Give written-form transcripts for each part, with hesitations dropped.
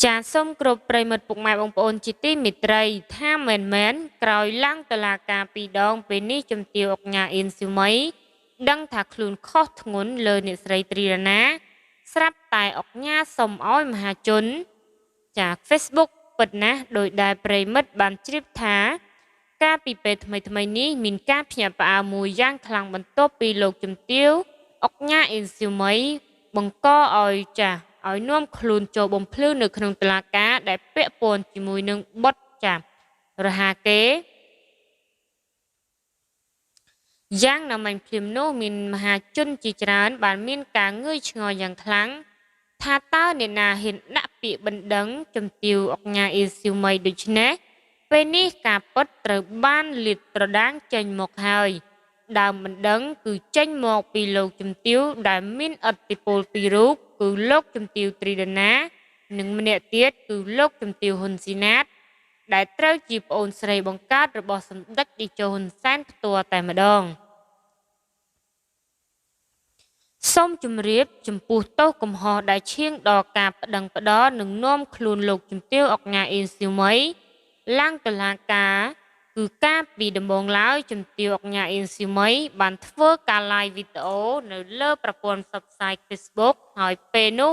ចាសូមគ្រប់ប្រិមិត្តពុកម៉ែបងប្អូនជាទីមេត្រីថាមែនក្រោយឡើងតឡាការពីរដងពេលនេះជំទាវអុកញ៉ាអ៊ីនស៊ូមីដឹងថាខ្លួនខុសធ្ងន់លើអ្នកស្រីត្រីរណាស្រាប់តែអុកញ៉ាសុំឲ្យមហាជនចា Facebook ពិតណាស់ដោយដែលប្រិមិត្តបានជ្រាបថាកាលពីពេលថ្មីនេះមានការភ្ញាក់ផ្អើលមួយយ៉ាងខ្លាំងបន្ទាប់ពីលោកជំទាវអុកញ៉ាអ៊ីនស៊ូមីបង្កឲ្យឲ្យនាំខ្លួនចូលបំភ្លឺនៅក្នុងតុលាការដែលពាក់ព័ន្ធជាមួយនឹងបទរហាគេយ៉ាងណាមិញភ្លាមនោះមានមហាជនជាច្រើនបានមានការងឿយឆ្ងល់យ៉ាងខ្លាំងថាតើអ្នកណាហ៊ានដាក់ពាក្យបណ្ដឹងជំទាវអុកញ៉ាអ៊ីស៊ូមីដូច្នេះពេលនេះការពិតត្រូវបានលាតត្រដាងចេញមកហើយដើមបណ្ដឹងគឺចេញមកពីលោកជំទាវដែលមានឥទ្ធិពលពីររូបគឺលោកជំទាវត្រីដណានិងម្នាក់ទៀតគឺលោកជំទាវហ៊ុនស៊ីណាតដែលត្រូវជាប្អូនស្រីបង្កើតរបស់សម្ដេចតេជោហ៊ុនសែនផ្ទាល់តែម្ដងសូមជម្រាបចំពោះទោសកំហុសដែលឈានដល់ការប្តឹងផ្តល់និងនាំខ្លួនលោកជំទាវអុកញ៉ាអ៊ីនស៊ូមីឡើងតុលាការគឺការពីដំបូងឡើយជំទាវអុកញ៉ាអ៊ីនស៊ូមីបានធ្វើការ live វីដេអូនៅលើប្រព័ន្ធផ្សព្វផ្សាយ Facebook ហើយពេលនោះ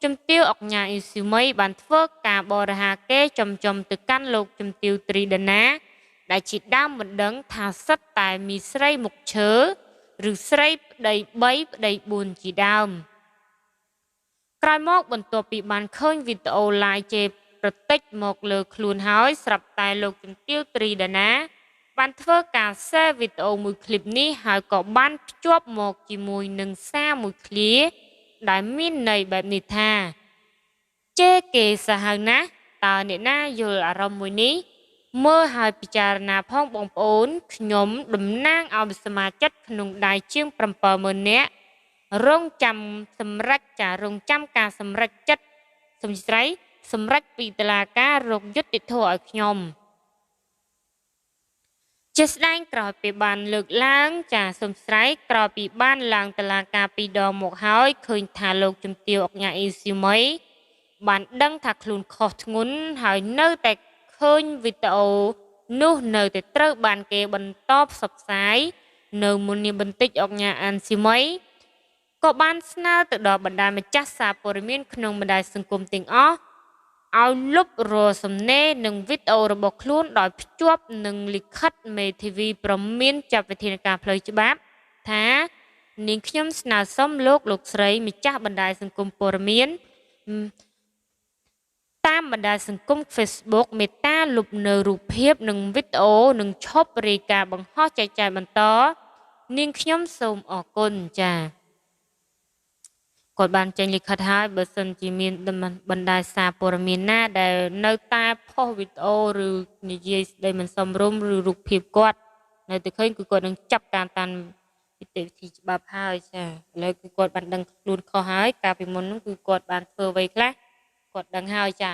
ជំទាវអុកញ៉ាអ៊ីនស៊ូមីបានធ្វើការបរិហាកេរចំទៅកាន់លោកជំទាវត្រីដណាដែលជាដើមបណ្ដឹងថាសិតតែมีស្រីមុខឈើឬស្រីប្តី3ប្តី4ជាដើមក្រោយមកបន្ទាប់ពីបានឃើញវីដេអូ live ជេរប្រតិចមកលើខ្លួនហើយស្រាប់តែលោកជំទាវត្រីដណាបានធ្វើការ share វីដេអូមួយឃ្លីបនេះហើយក៏បានភ្ជាប់មកជាមួយនឹងសារមួយឃ្លាដែលមានន័យបែបនេះថាជេរគេសាហាវណាស់តើអ្នកណាយល់អារម្មណ៍មួយនេះមើលហើយពិចារណាផងបងប្អូនខ្ញុំតំណាងឲ្យសមាជិកក្នុងដៃជាង70000នាក់រងចាំសម្រេចរងចាំការសម្រេចចិត្តសំស្រីសម្រេចពីតុលាការរកយុត្តិធម៌ឲ្យខ្ញុំជាស្ដែងក្រោយពីបានលើកឡើងសំស្រីក្រោយពីបានឡើងតុលាការពីរដងមកហើយឃើញថាលោកជំទាវអុកញ៉ាអ៊ីស៊ូមីបានដឹងថាខ្លួនខុសធ្ងន់ហើយនៅតែឃើញវីដេអូនោះនៅតែត្រូវបានគេបន្តផ្សព្វផ្សាយនៅមុននេះបន្តិចអុកញ៉ាអានស៊ីមីក៏បានស្នើទៅដល់បណ្ដាម្ចាស់សារព័ត៌មានក្នុងបណ្ដាញសង្គមទាំងអស់ឲ្យលុបរាល់សំណេរនិងវីដេអូរបស់ខ្លួនដោយភ្ជាប់នឹងលិខិតមេធាវីប្រមានចាត់វិធានការផ្លូវច្បាប់ថានាងខ្ញុំស្នើសុំលោកស្រីម្ចាស់បណ្ដាញសង្គមព័ត៌មានតាមបណ្ដាញសង្គម Facebook មេត្តាលុបនៅរូបភាពនិងវីដេអូនិងឈប់រាយការណ៍បង្ហោះចែកចាយបន្តនាងខ្ញុំសូមអរគុណចា៎គាត់បានចេញលិខិតហើយបើសិនជាមានបណ្ដាញសារព័ត៌មានណាដែលនៅតែផុសវីដេអូឬនិយាយស្ដីមិនសមរម្យឬរូបភាពគាត់នៅតែឃើញគឺគាត់នឹងចាប់តាមនីតិវិធីច្បាប់ហើយចាឥឡូវគឺគាត់បានដឹងខ្លួនខុសហើយកាលពីមុននោះគឺគាត់បានធ្វើអ្វីខ្លះគាត់ដឹងហើយចា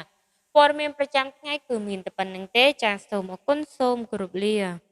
ព័ត៌មានប្រចាំថ្ងៃគឺមានតែប៉ុណ្្នឹងទេចាសូមអរគុណសូមគោរពលា